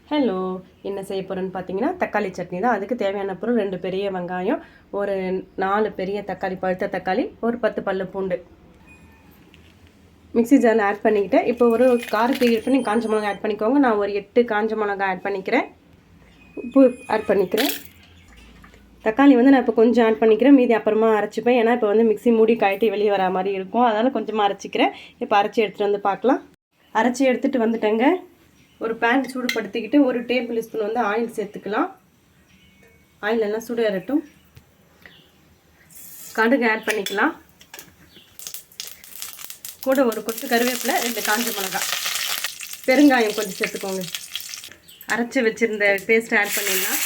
Hello, என்ன செய்ய போகிறேன்னு பார்த்தீங்கன்னா தக்காளி சட்னி தான். அதுக்கு தேவையான பொருள் 2 பெரிய வெங்காயம், ஒரு 4 பெரிய தக்காளி, பழுத்த தக்காளி, ஒரு 10 பல்லு பூண்டு மிக்ஸி ஜாரில் ஆட் பண்ணிக்கிட்டேன். இப்போ ஒரு காரத்துக்கு பண்ணி காஞ்ச மிளகா ஆட் பண்ணிக்கோங்க. நான் ஒரு 8 காஞ்ச மிளகா ஆட் பண்ணிக்கிறேன். உப்பு ஆட் பண்ணிக்கிறேன். தக்காளி வந்து நான் இப்போ கொஞ்சம் ஆட் பண்ணிக்கிறேன், மீதி அப்புறமா அரைச்சிப்பேன். ஏன்னா இப்போ வந்து மிக்ஸி மூடி கழட்டி வெளியே வரா மாதிரி இருக்கும், அதனால் கொஞ்சமாக அரைச்சிக்கிறேன். இப்போ அரைச்சி எடுத்துகிட்டு வந்து பார்க்கலாம். அரைச்சி எடுத்துகிட்டு வந்துட்டேங்க. ஒரு பேன் சூடுபடுத்திக்கிட்டு 1 டேபிள் ஸ்பூன் வந்து ஆயில் சேர்த்துக்கலாம். ஆயில் எல்லாம் சூடு ஏறட்டும். கடுகு ஆட் பண்ணிக்கலாம். கூட ஒரு கொத்து கருவேப்பிலை, 2 காஞ்ச மிளகாய், பெருங்காயம் கொஞ்சம் சேர்த்துக்கோங்க. அரைச்சி வச்சுருந்த பேஸ்ட்டை ஆட் பண்ணிடலாம்.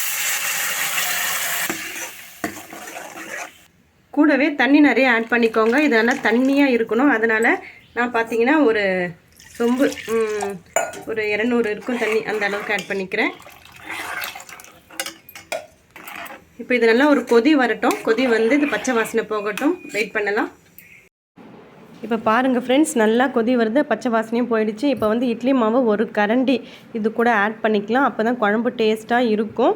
கூடவே தண்ணி நிறைய ஆட் பண்ணிக்கோங்க. இதெல்லாம் தண்ணியாக இருக்கணும். அதனால் நான் பார்த்தீங்கன்னா ஒரு சொம்பு ஒரு 200 இருக்கும் தண்ணி, அந்த அளவுக்கு ஆட் பண்ணிக்கிறேன். இப்போ இது நல்லா ஒரு கொதி வரட்டும். கொதி வந்து இது பச்சை வாசனை போகட்டும், வெயிட் பண்ணலாம். இப்போ பாருங்கள் ஃப்ரெண்ட்ஸ், நல்லா கொதி வருது, பச்சை வாசனையும் போயிடுச்சு. இப்போ வந்து இட்லி மாவு ஒரு கரண்டி இது கூட ஆட் பண்ணிக்கலாம். அப்போ தான் குழம்பு டேஸ்ட்டாக இருக்கும்.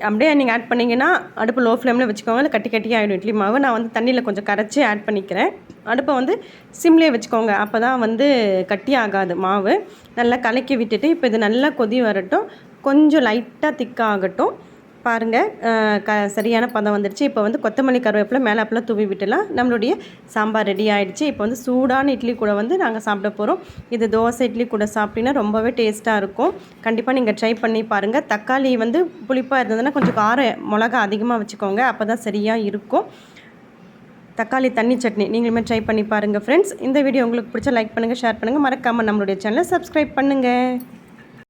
அப்படியே நீங்கள் ஆட் பண்ணிங்கன்னா அடுப்பு லோ ஃப்ளேமில் வச்சுக்கோங்க, இல்லை கட்டி கட்டியாக ஆகிடும் இட்லி மாவு. நான் வந்து தண்ணியில் கொஞ்சம் கரைச்சி ஆட் பண்ணிக்கிறேன். அடுப்பை வந்து சிம்லேயே வச்சுக்கோங்க, அப்போ தான் வந்து கட்டி ஆகாது மாவு. நல்லா கலக்கி விட்டுட்டு இப்போ இது நல்லா கொதி வரட்டும், கொஞ்சம் லைட்டாக திக்காகட்டும். பாருங்கள், சரியான பதம் வந்துடுச்சு. இப்போ வந்து கொத்தமல்லி கருவேப்பிலை மேலே அப்பெல்லாம் தூவி விட்டுலாம். நம்மளுடைய சாம்பார் ரெடி ஆகிடுச்சு. இப்போ வந்து சூடான இட்லி கூட வந்து நாங்கள் சாப்பிட போகிறோம். இது தோசை இட்லி கூட சாப்பிட்டீங்கன்னா ரொம்பவே டேஸ்ட்டாக இருக்கும். கண்டிப்பாக நீங்கள் ட்ரை பண்ணி பாருங்கள். தக்காளி வந்து புளிப்பாக இருந்ததுன்னா கொஞ்சம் மிளகா அதிகமாக வச்சுக்கோங்க, அப்போ தான் சரியாக இருக்கும். தக்காளி தண்ணி சட்னி நீங்களுமே ட்ரை பண்ணி பாருங்கள் ஃப்ரெண்ட்ஸ். இந்த வீடியோ உங்களுக்கு பிடிச்சா லைக் பண்ணுங்கள், ஷேர் பண்ணுங்கள், மறக்காமல் நம்மளுடைய சேனலை சப்ஸ்கிரைப் பண்ணுங்கள்.